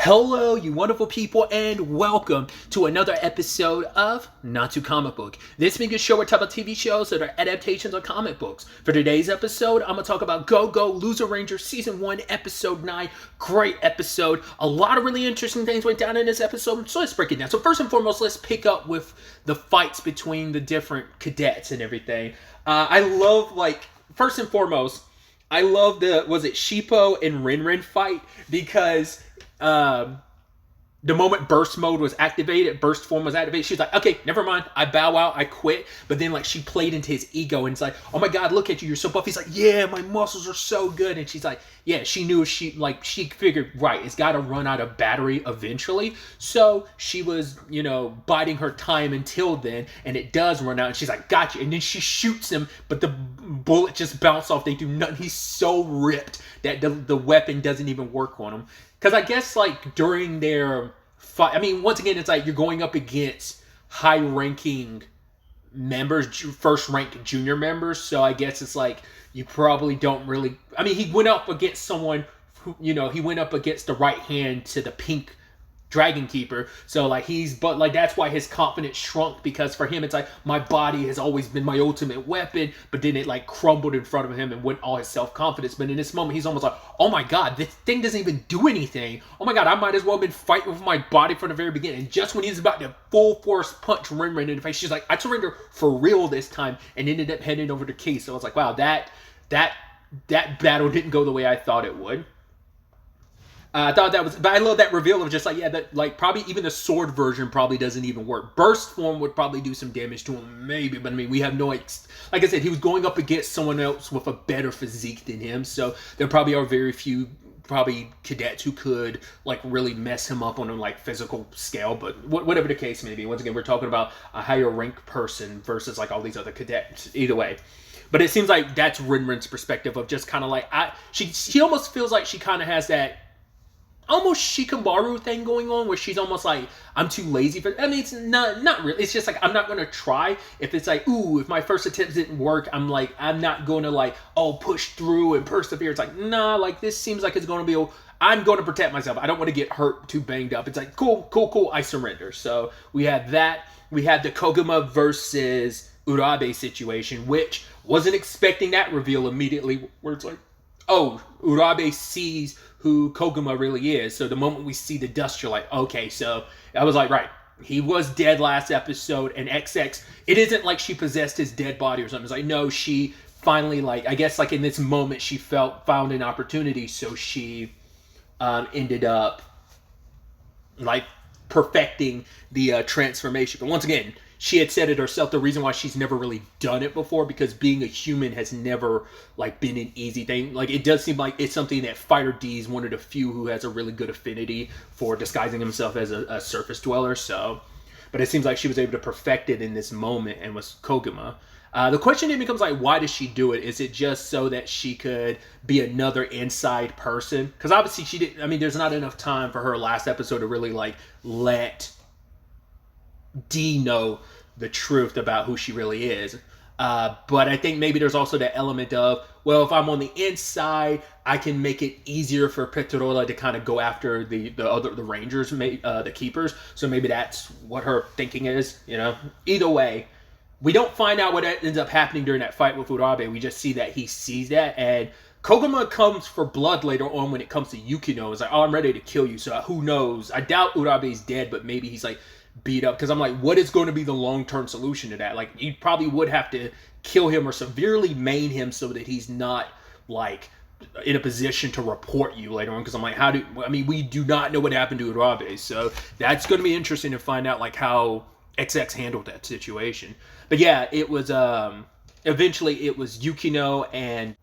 Hello, you wonderful people, and welcome to another episode of Not Too Comic Book. This being a show where we talk about TV shows that are adaptations of comic books. For today's episode, I'm going to talk about Go Go Loser Ranger Season 1, Episode 9. Great episode. A lot of really interesting things went down in this episode, so let's break it down. So first and foremost, let's pick up with the fights between the different cadets and everything. First and foremost, I love was it Shippo and Rin fight? Because the moment burst form was activated, she's like, okay, never mind, I bow out, I quit. But then she played into his ego and it's like, oh my god, look at you, you're so buff. He's like, yeah, my muscles are so good. And she's like, yeah, she knew she figured, right, it's got to run out of battery eventually. So she was, biding her time until then, and it does run out, and she's like, gotcha. And then she shoots him, but the bullet just bounced off. They do nothing. He's so ripped that the weapon doesn't even work on him. Because I guess, during their fight, once again, it's like you're going up against high-ranking members, first-ranked junior members, so I guess it's like you probably don't really... he went up against someone who, he went up against the right hand to the pink Dragon Keeper, so that's why his confidence shrunk, because for him it's like, my body has always been my ultimate weapon, but then it crumbled in front of him and went all his self-confidence. But in this moment he's almost like, oh my god, this thing doesn't even do anything. Oh my god, I might as well have been fighting with my body from the very beginning. And just when he's about to full force punch Rin in the face, she's like, I surrender for real this time, and ended up heading over to Case. So I was like, wow, that battle didn't go the way I thought it would. I thought that was, but I love that reveal of just probably even the sword version probably doesn't even work. Burst form would probably do some damage to him, maybe, but we have no, like I said, he was going up against someone else with a better physique than him, so there probably are very few cadets who could really mess him up on a physical scale. But whatever the case may be, once again, we're talking about a higher rank person versus all these other cadets. Either way. But it seems like that's Rin's perspective of just kind of she almost feels like she kind of has that almost Shikamaru thing going on, where she's almost like, I'm too lazy for... it's not really. It's just I'm not going to try. If it's if my first attempt didn't work, I'm not going to push through and persevere. It's nah, this seems like it's going to be... I'm going to protect myself. I don't want to get hurt, too banged up. It's cool, I surrender. So we had that. We had the Koguma versus Urabe situation, which wasn't expecting that reveal immediately, where it's Urabe sees who Koguma really is. So the moment we see the dust, you're like, okay, so I was like, right, he was dead last episode, and XX, it isn't like she possessed his dead body or something. It's like, no, she finally, I guess in this moment she found an opportunity, so she ended up perfecting the transformation. But once again, she had said it herself, the reason why she's never really done it before, because being a human has never been an easy thing. It does seem like it's something that Fighter D is one of the few who has a really good affinity for disguising himself as a surface dweller. So, but it seems like she was able to perfect it in this moment, and was Koguma. The question then becomes why does she do it? Is it just so that she could be another inside person? Because obviously she didn't. There's not enough time for her last episode to really let D know the truth about who she really is. But I think maybe there's also that element of, well, if I'm on the inside, I can make it easier for Petorola to kind of go after the Rangers, the Keepers. So maybe that's what her thinking is, Either way, we don't find out what ends up happening during that fight with Urabe. We just see that he sees that, and Koguma comes for blood later on when it comes to Yukino. It's I'm ready to kill you, so who knows? I doubt Urabe's dead, but maybe he's beat up, because I'm what is going to be the long-term solution to that? You probably would have to kill him or severely maim him so that he's not in a position to report you later on, because I'm we do not know what happened to Urabe, so that's going to be interesting to find out how XX handled that situation. But yeah, it was eventually it was Yukino and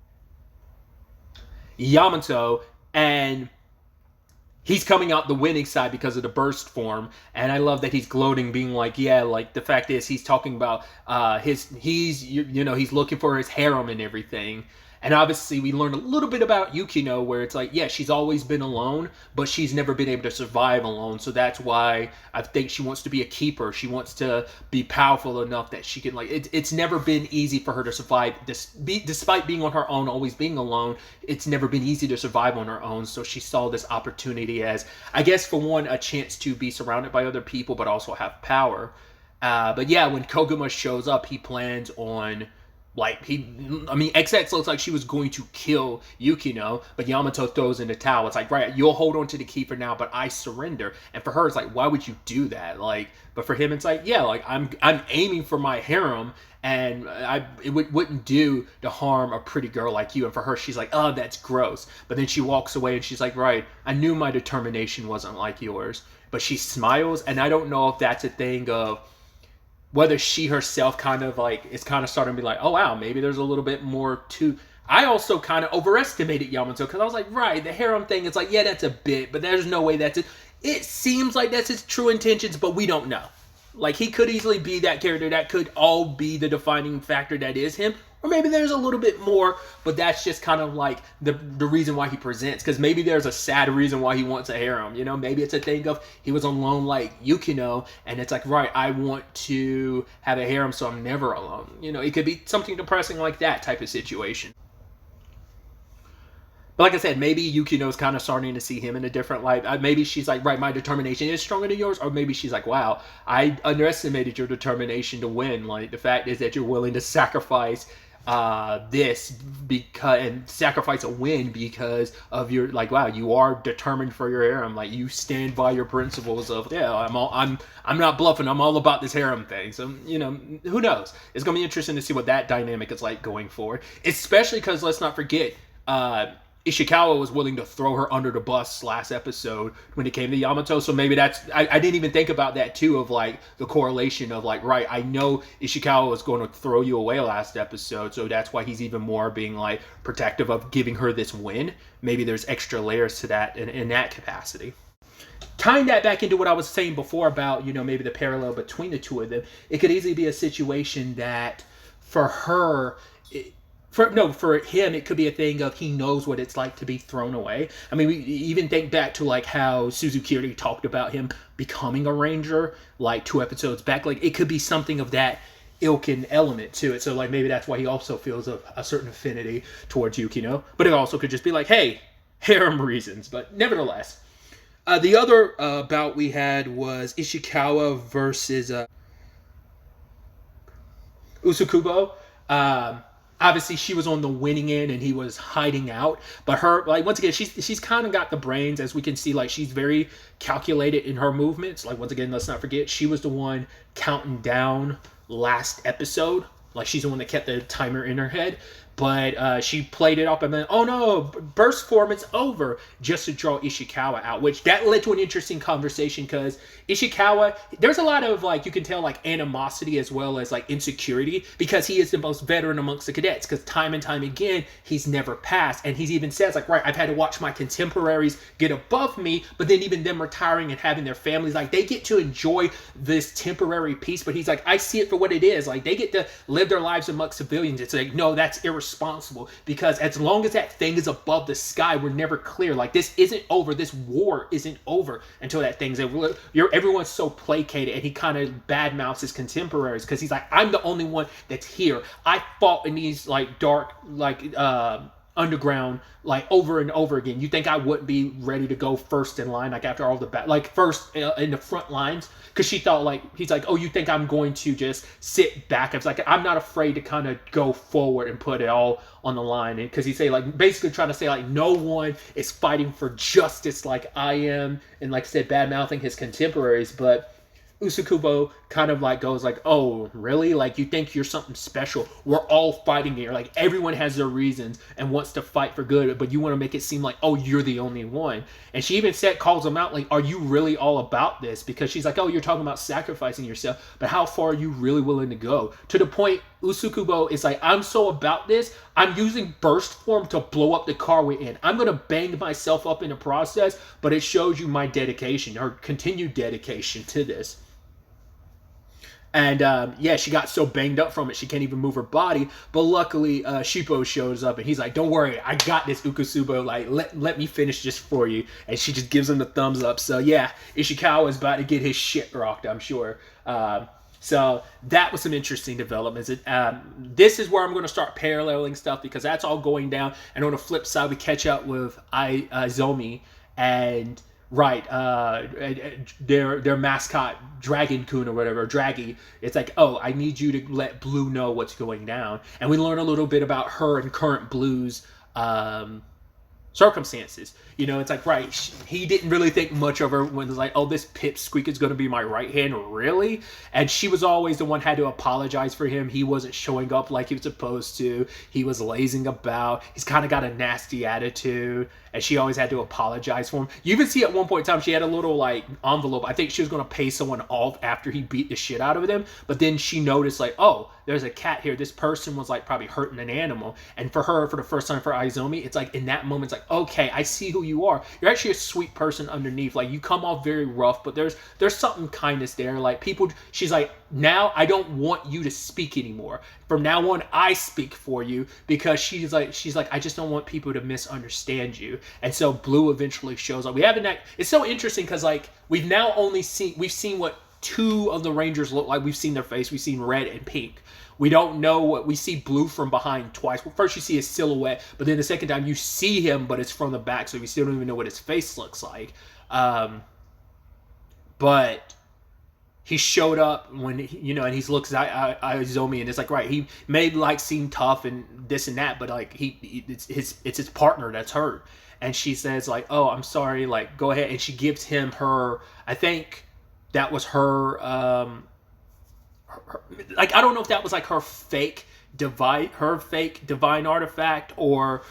Yamato, and he's coming out the winning side because of the burst form, and I love that he's gloating, being the fact is he's talking about he's looking for his harem and everything, And obviously we learned a little bit about Yukino, where it's like, yeah, she's always been alone, but she's never been able to survive alone. So that's why I think she wants to be a keeper. She wants to be powerful enough that she can, like, it's never been easy for her to survive. Despite being on her own, always being alone, it's never been easy to survive on her own. So she saw this opportunity as, I guess, for one, a chance to be surrounded by other people, but also have power. But yeah, when Koguma shows up, he plans on, like, XX looks like she was going to kill Yukino, but Yamato throws in the towel. It's like, right, you'll hold on to the key for now, but I surrender. And for her, it's like, why would you do that? Like, but for him, it's like, yeah, like, I'm aiming for my harem, and it wouldn't do to harm a pretty girl like you. And for her, she's like, oh, that's gross. But then she walks away, and she's like, right, I knew my determination wasn't like yours. But she smiles, and I don't know if that's a thing of whether she herself kind of like is kind of starting to be like, oh wow, maybe there's a little bit more to. I also kind of overestimated Yamato, because I was like, right, the harem thing, it's like, yeah, that's a bit, but there's no way that's it. It seems like that's his true intentions, but we don't know. Like, he could easily be that character. That could all be the defining factor that is him. Or maybe there's a little bit more, but that's just kind of like the reason why he presents. Because maybe there's a sad reason why he wants a harem. You know, maybe it's a thing of he was alone like Yukino, and it's like, right, I want to have a harem so I'm never alone. You know, it could be something depressing like that type of situation. But like I said, maybe Yukino's kind of starting to see him in a different light. Maybe she's like, right, my determination is stronger than yours. Or maybe she's like, wow, I underestimated your determination to win. Like, the fact is that you're willing to sacrifice this because, and sacrifice a win because of your, like, wow, you are determined for your harem. Like, you stand by your principles of, yeah, I'm not bluffing. I'm all about this harem thing. So, you know, who knows? It's gonna be interesting to see what that dynamic is like going forward. Especially because, let's not forget, Ishikawa was willing to throw her under the bus last episode when it came to Yamato. So maybe that's, I didn't even think about that too, of like the correlation of like, right, I know Ishikawa was going to throw you away last episode, so that's why he's even more being like protective of giving her this win. Maybe there's extra layers to that in that capacity. Tying that back into what I was saying before about, you know, maybe the parallel between the two of them, it could easily be a situation that for her, for him, it could be a thing of he knows what it's like to be thrown away. I mean, we even think back to like how Suzukiri talked about him becoming a ranger like 2 episodes back. Like, it could be something of that ilk and element to it. So like maybe that's why he also feels a certain affinity towards Yukino. But it also could just be like, hey, harem reasons. But nevertheless, the other bout we had was Ishikawa versus Usukubo. Obviously, she was on the winning end and he was hiding out. But her, like, once again, she's kind of got the brains, as we can see. Like, she's very calculated in her movements. Like, once again, let's not forget, she was the one counting down last episode. Like, she's the one that kept the timer in her head. But she played it up and then, oh no, burst form, it's over, just to draw Ishikawa out, which that led to an interesting conversation because Ishikawa, there's a lot of, like, you can tell, like, animosity as well as, like, insecurity because he is the most veteran amongst the cadets because time and time again, he's never passed. And he even says, like, right, I've had to watch my contemporaries get above me, but then even them retiring and having their families, like, they get to enjoy this temporary peace, but he's like, I see it for what it is. Like, they get to live their lives amongst civilians. It's like, no, that's irresponsible because as long as that thing is above the sky, we're never clear. Like, this isn't over. This war isn't over until that thing's over. Everyone's so placated, and he kind of badmouths his contemporaries because he's like, I'm the only one that's here. I fought in these, like, dark, like, underground, like, over and over again. You think I wouldn't be ready to go first in line, like, after all the like, first in the front lines? Because she thought, like, he's like, oh, you think I'm going to just sit back? It's like, I'm not afraid to kind of go forward and put it all on the line. And because he's saying, like, basically trying to say, like, no one is fighting for justice like I am, and, like I said, bad mouthing his contemporaries. But Usukubo kind of like goes like, oh, really? Like, you think you're something special? We're all fighting here. Like, everyone has their reasons and wants to fight for good, but you want to make it seem like, oh, you're the only one. And she even calls him out, like, are you really all about this? Because she's like, oh, you're talking about sacrificing yourself, but how far are you really willing to go? To the point, Usukubo is like, I'm so about this, I'm using burst form to blow up the car we're in. I'm going to bang myself up in the process, but it shows you my dedication, or continued dedication to this. And yeah, she got so banged up from it, she can't even move her body. But luckily, Shippo shows up and he's like, "Don't worry, I got this, Ukusubo. Like, let me finish this for you." And she just gives him the thumbs up. So yeah, Ishikawa is about to get his shit rocked, I'm sure. So that was some interesting developments. This is where I'm going to start paralleling stuff because that's all going down. And on the flip side, we catch up with Izomi and right, their mascot Dragon-kun or whatever, Draggy. It's like, oh, I need you to let Blue know what's going down, and we learn a little bit about her and current Blue's circumstances. You know, it's like, right, he didn't really think much of her when it was like, oh, this pipsqueak is going to be my right hand, really? And she was always the one had to apologize for him. He wasn't showing up like he was supposed to. He was lazing about. He's kind of got a nasty attitude, and she always had to apologize for him. You even see at one point in time, she had a little, like, envelope. I think she was going to pay someone off after he beat the shit out of them, but then she noticed, like, oh, there's a cat here. This person was, like, probably hurting an animal. And for her, for the first time, for Izomi, it's like, in that moment, it's like, okay, I see who you are. You're actually a sweet person underneath. Like, you come off very rough, but there's something kindness there. Like, people, she's like, now I don't want you to speak anymore. From now on, I speak for you, because she's like, I just don't want people to misunderstand you. And so Blue eventually shows up. We haven't. It's so interesting because, like, we've seen what two of the Rangers look like. We've seen their face. We've seen red and pink. We don't know what we see. Blue from behind twice. Well, first you see his silhouette, but then the second time you see him, but it's from the back, so we still don't even know what his face looks like. But he showed up when and he looks at Izomi, and it's like, right, he may like seem tough and this and that, but like it's his partner that's hurt, and she says like, oh, I'm sorry, like, go ahead, and she gives him her. I think that was her. Like, I don't know if that was like her fake divine artifact, or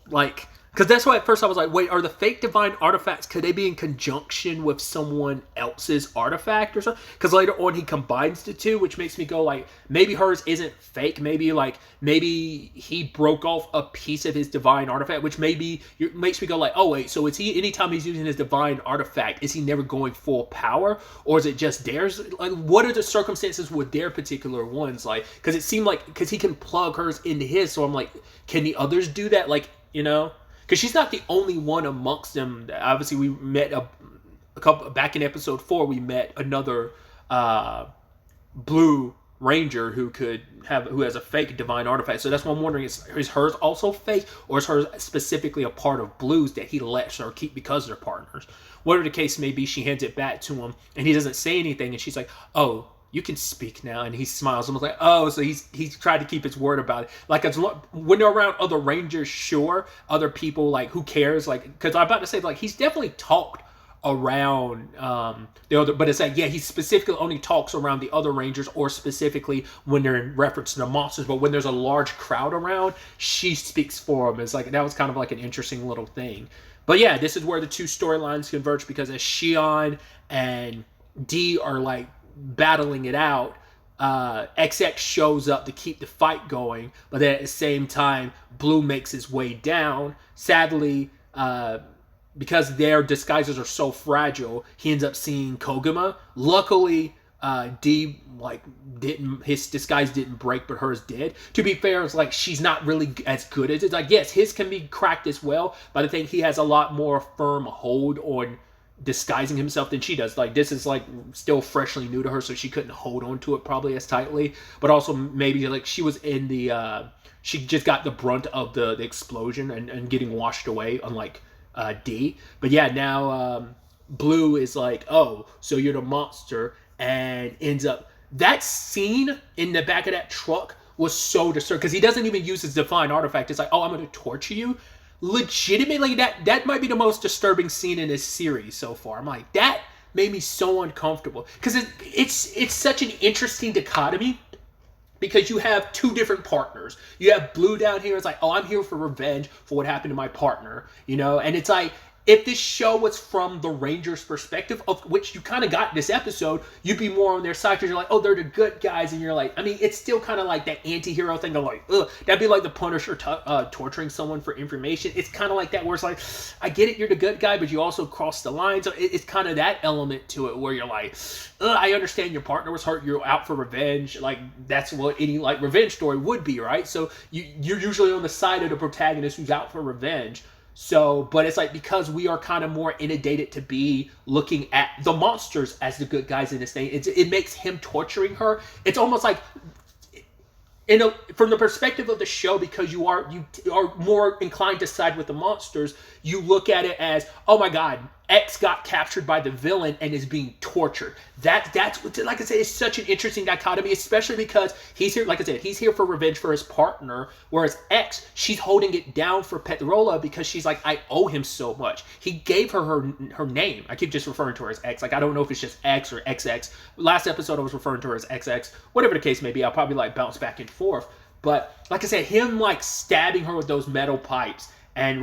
like, because that's why at first I was like, wait, are the fake divine artifacts, could they be in conjunction with someone else's artifact or something? Because later on he combines the two, which makes me go like, maybe hers isn't fake. Maybe he broke off a piece of his divine artifact, which makes me go like, oh wait, so is he, anytime he's using his divine artifact, is he never going full power, or is it just theirs? Like, what are the circumstances with their particular ones? Like, because it seemed like, because he can plug hers into his, so I'm like, can the others do that? Like, because she's not the only one amongst them. Obviously, we met a couple back in episode 4. We met another Blue Ranger who has a fake divine artifact. So that's what I'm wondering: is hers also fake, or is hers specifically a part of Blue's that he lets her keep because they're partners? Whatever the case may be, she hands it back to him, and he doesn't say anything, and she's like, "Oh, you can speak now," and he smiles. I was like, oh, so he's tried to keep his word about it. Like, when they're around other Rangers, sure, other people, like, who cares? Like, because I'm about to say, like, he's definitely talked around the other, but it's like, yeah, he specifically only talks around the other Rangers, or specifically when they're in reference to the monsters. But when there's a large crowd around, she speaks for him. It's like, that was kind of like an interesting little thing. But yeah, this is where the two storylines converge, because as Shion and D are like battling it out, XX shows up to keep the fight going, but then at the same time Blue makes his way down. Sadly, because their disguises are so fragile, he ends up seeing Koguma. Luckily, D his disguise didn't break, but hers did. To be fair, it's like, she's not really as good as it. Like, yes, his can be cracked as well, but I think he has a lot more firm hold on disguising himself than she does. Like, this is like still freshly new to her, so she couldn't hold on to it probably as tightly. But also maybe like she was in the she just got the brunt of the explosion and getting washed away, unlike D. But yeah, now Blue is like, oh, so you're the monster, and ends up, that scene in the back of that truck was so disturbing, because he doesn't even use his divine artifact. It's like, oh, I'm going to torture you. Legitimately, that might be the most disturbing scene in this series so far. I'm like, that made me so uncomfortable, because it's such an interesting dichotomy, because you have two different partners. You have Blue down here. It's like, oh, I'm here for revenge for what happened to my partner, and it's like, if this show was from the Rangers' perspective, of which you kind of got in this episode, you'd be more on their side because you're like, oh, they're the good guys, and you're like, I mean, it's still kind of like that anti-hero thing of like, ugh, that'd be like the Punisher torturing someone for information. It's kind of like that where it's like, I get it, you're the good guy, but you also cross the line. So it's kind of that element to it where you're like, I understand your partner was hurt, you're out for revenge. Like, that's what any like revenge story would be, right? So you're usually on the side of the protagonist who's out for revenge. So, but it's like, because we are kind of more inundated to be looking at the monsters as the good guys in this thing, it makes him torturing her. It's almost like, from the perspective of the show, because you are more inclined to side with the monsters, you look at it as, oh my God, X got captured by the villain and is being tortured. That's what, like I said, it's such an interesting dichotomy, especially because he's here, like I said, he's here for revenge for his partner, whereas X, she's holding it down for Petrola because she's like, I owe him so much. He gave her name. I keep just referring to her as X. Like, I don't know if it's just X or XX. Last episode I was referring to her as XX. Whatever the case may be, I'll probably like bounce back and forth. But like I said, him like stabbing her with those metal pipes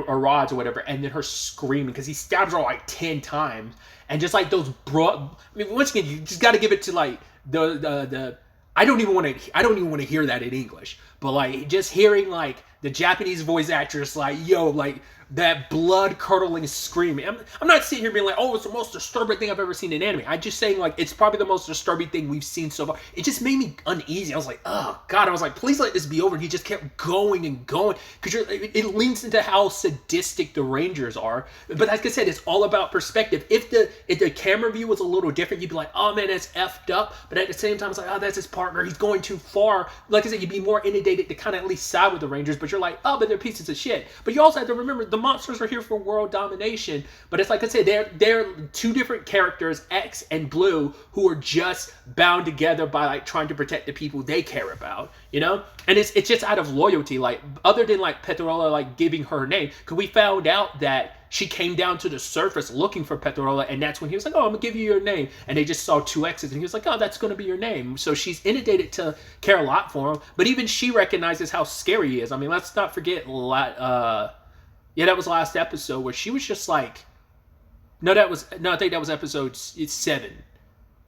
or rods or whatever, and then her screaming because he stabs her like 10 times, and just like those I mean, once again, you just got to give it to like the I don't even want to hear that in English, but like just hearing like the Japanese voice actress like, yo, like that blood curdling screaming. I'm not sitting here being like, oh, it's the most disturbing thing I've ever seen in anime. I'm just saying like it's probably the most disturbing thing we've seen so far. It just made me uneasy. I was like, oh God. I was like, please let this be over. And he just kept going and going because it leans into how sadistic the Rangers are. But like I said, it's all about perspective. If the camera view was a little different, you'd be like, oh man, that's effed up. But at the same time, it's like, oh, that's his partner. He's going too far. Like I said, you'd be more inundated to kind of at least side with the Rangers. But you're like, oh, but they're pieces of shit. But you also have to remember the monsters are here for world domination. But it's like I said, they're two different characters, X and Blue, who are just bound together by like trying to protect the people they care about, you know? And it's just out of loyalty, like other than like Petrola like giving her name, because we found out that she came down to the surface looking for Petrola, and that's when he was like, oh, I'm gonna give you your name. And they just saw two X's, and he was like, oh, that's gonna be your name. So she's inundated to care a lot for him, but even she recognizes how scary he is. I mean, let's not forget that was last episode where she was just like, I think that was episode 7.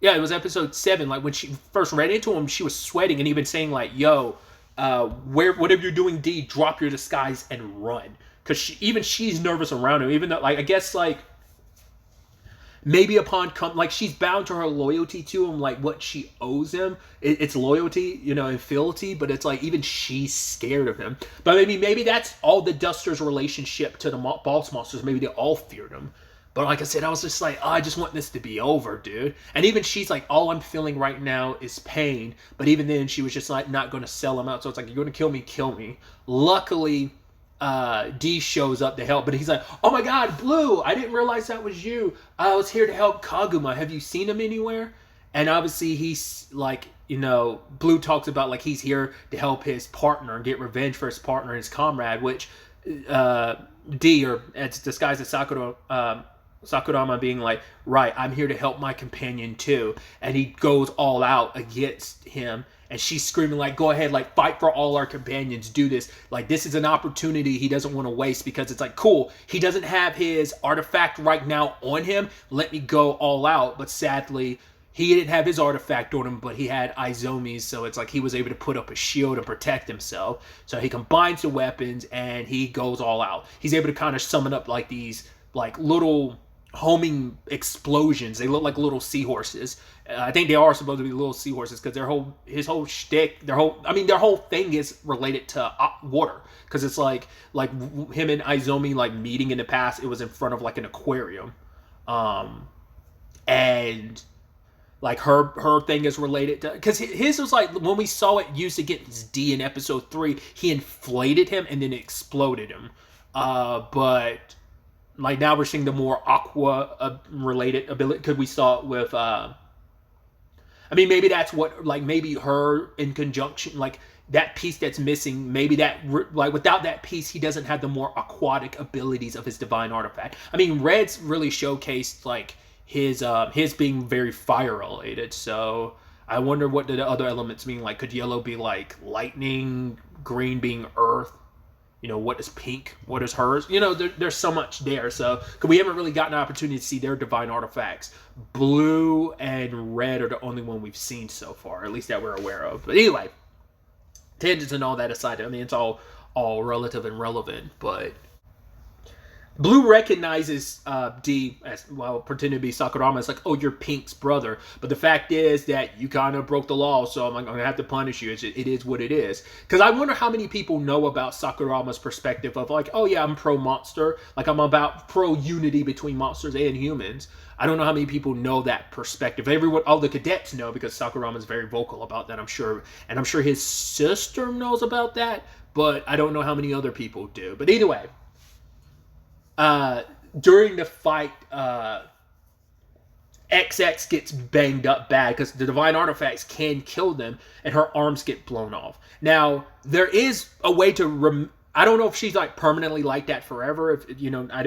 Yeah, it was episode 7. Like when she first ran into him, she was sweating and even saying like, yo, whatever you're doing, D, drop your disguise and run. Because she's nervous around him, even though, like, I guess, like, maybe like, she's bound to her loyalty to him, like, what she owes him. It's loyalty, you know, and fealty, but it's like, even she's scared of him. But maybe that's all the Dusters' relationship to the boss monsters. Maybe they all feared him. But like I said, I was just like, oh, I just want this to be over, dude. And even she's like, all I'm feeling right now is pain. But even then, she was just like, not going to sell him out. So it's like, you're going to kill me, kill me. Luckily, D shows up to help, but he's like, oh my God, Blue, I didn't realize that was you. I was here to help Kaguma. Have you seen him anywhere? And obviously he's like, you know, Blue talks about like he's here to help his partner, get revenge for his partner and his comrade, which D, or it's disguised as Sakurama being like, right, I'm here to help my companion too. And he goes all out against him. And she's screaming like, go ahead, like fight for all our companions, do this. Like this is an opportunity he doesn't want to waste, because it's like, cool, he doesn't have his artifact right now on him. Let me go all out. But sadly, he didn't have his artifact on him, but he had Izumi's. So it's like he was able to put up a shield and protect himself. So he combines the weapons and he goes all out. He's able to kind of summon up like these like little homing explosions. They look like little seahorses. I think they are supposed to be little seahorses because their whole shtick, their whole thing is related to water. Because it's like him and Izumi like meeting in the past. It was in front of like an aquarium, and like her thing is related to, because his was like when we saw it used against D in episode 3, he inflated him and then exploded him, but. Like now we're seeing the more aqua related ability, because we saw it with maybe that's what, like maybe her in conjunction, like that piece that's missing, maybe that like without that piece he doesn't have the more aquatic abilities of his divine artifact. I mean, Red's really showcased like his being very fire related, so I wonder what the other elements mean. Like could yellow be like lightning, green being earth? what is pink, what is hers. There's so much there. So, because we haven't really gotten an opportunity to see their divine artifacts. Blue and red are the only one we've seen so far, at least that we're aware of. But anyway, tangents and all that aside, I mean, it's all relative and relevant, but Blue recognizes D as, well, pretending to be Sakurama. It's like, oh, you're Pink's brother. But the fact is that you kind of broke the law, so I'm going to have to punish you. It is what it is. Because I wonder how many people know about Sakurama's perspective of like, oh yeah, I'm pro-monster. Like, I'm about pro-unity between monsters and humans. I don't know how many people know that perspective. All the cadets know, because Sakurama is very vocal about that, I'm sure. And I'm sure his sister knows about that, but I don't know how many other people do. But either way, during the fight, XX gets banged up bad because the divine artifacts can kill them, and her arms get blown off. Now, there is a way to I don't know if she's like permanently like that forever. If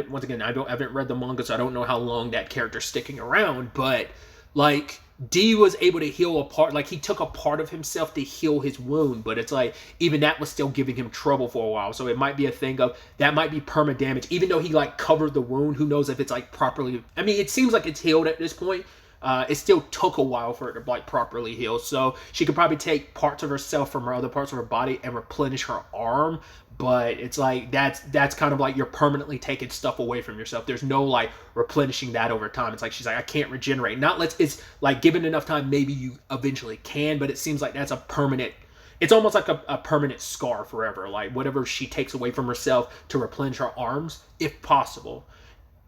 once again, I haven't read the manga, so I don't know how long that character's sticking around. But like, D was able to heal a part, like he took a part of himself to heal his wound, but it's like even that was still giving him trouble for a while. So it might be a thing of that might be perma damage, even though he like covered the wound. Who knows if it's like properly? I mean, it seems like it's healed at this point. It still took a while for it to like properly heal. So she could probably take parts of herself from her other parts of her body and replenish her arm. But it's like that's kind of like you're permanently taking stuff away from yourself. There's no like replenishing that over time. It's like she's like, I can't regenerate. It's like given enough time, maybe you eventually can, but it seems like that's a permanent. It's almost like a permanent scar forever. Like whatever she takes away from herself to replenish her arms, if possible.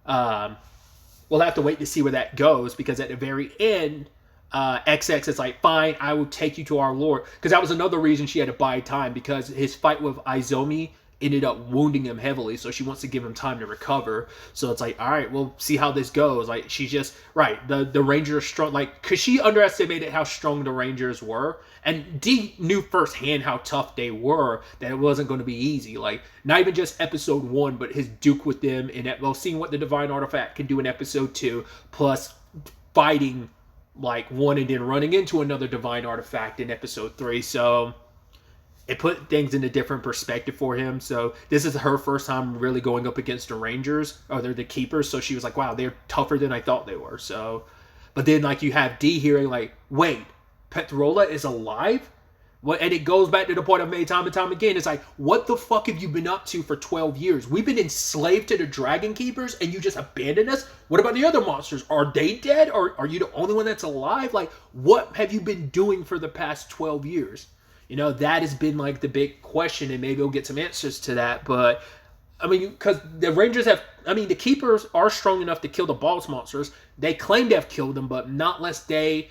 We'll have to wait to see where that goes, because at the very end, XX is like, fine, I will take you to our lord. Because that was another reason she had to buy time, because his fight with Izomi ended up wounding him heavily, so she wants to give him time to recover. So it's like, all right, we'll see how this goes. Like, she's just, right, the Rangers are strong, like, because she underestimated how strong the Rangers were, and D knew firsthand how tough they were, that it wasn't going to be easy. Like, not even just episode 1, but his duke with them, and seeing what the Divine Artifact can do in episode 2, plus fighting like one and then running into another divine artifact in episode 3. So it put things in a different perspective for him. So this is her first time really going up against the Rangers, or they're the keepers. So she was like, wow, they're tougher than I thought they were. So, but then like you have D hearing like, wait, Petrola is alive? What? And it goes back to the point I've made time and time again. It's like, what the fuck have you been up to for 12 years? We've been enslaved to the Dragon Keepers and you just abandoned us? What about the other monsters? Are they dead? Or are you the only one that's alive? Like, what have you been doing for the past 12 years? That has been like the big question, and maybe we'll get some answers to that. But, I mean, because the Rangers the Keepers are strong enough to kill the boss monsters. They claim to have killed them, but not unless they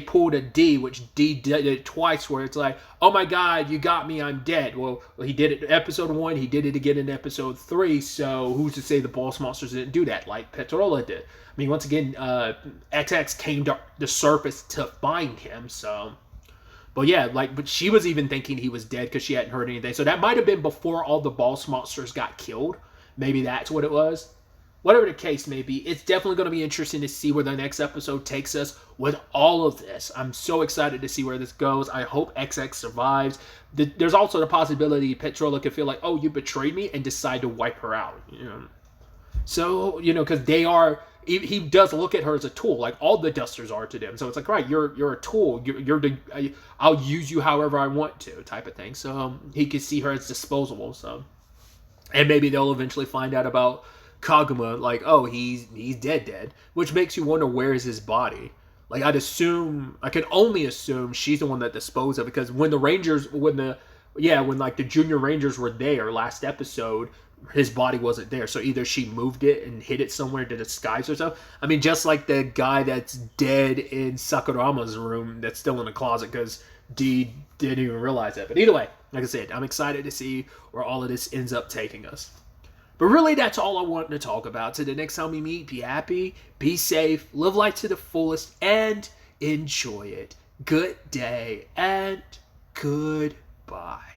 pulled a D, which D did it twice, where it's like, oh my god, you got me, I'm dead. Well, he did it in episode 1, he did it again in episode 3, so who's to say the boss monsters didn't do that, like Petrola did? I mean, once again, XX came to the surface to find him, so. But yeah, but she was even thinking he was dead because she hadn't heard anything. So that might have been before all the boss monsters got killed. Maybe that's what it was. Whatever the case may be, it's definitely going to be interesting to see where the next episode takes us with all of this. I'm so excited to see where this goes. I hope XX survives. There's also the possibility Petrola could feel like, oh, you betrayed me, and decide to wipe her out. So, because he does look at her as a tool, like all the Dusters are to them. So it's like, right, you're a tool. I'll use you however I want to, type of thing. So he could see her as disposable. So, and maybe they'll eventually find out about Kaguma, like, oh, he's dead, which makes you wonder, where is his body? Like, I can only assume she's the one that disposed of it, because when like the Junior Rangers were there last episode, his body wasn't there, so either she moved it and hid it somewhere to disguise herself. I mean, just like the guy that's dead in Sakurama's room that's still in the closet because D didn't even realize that. But either way, like I said, I'm excited to see where all of this ends up taking us. But really, that's all I wanted to talk about. So the next time we meet, be happy, be safe, live life to the fullest, and enjoy it. Good day, and goodbye.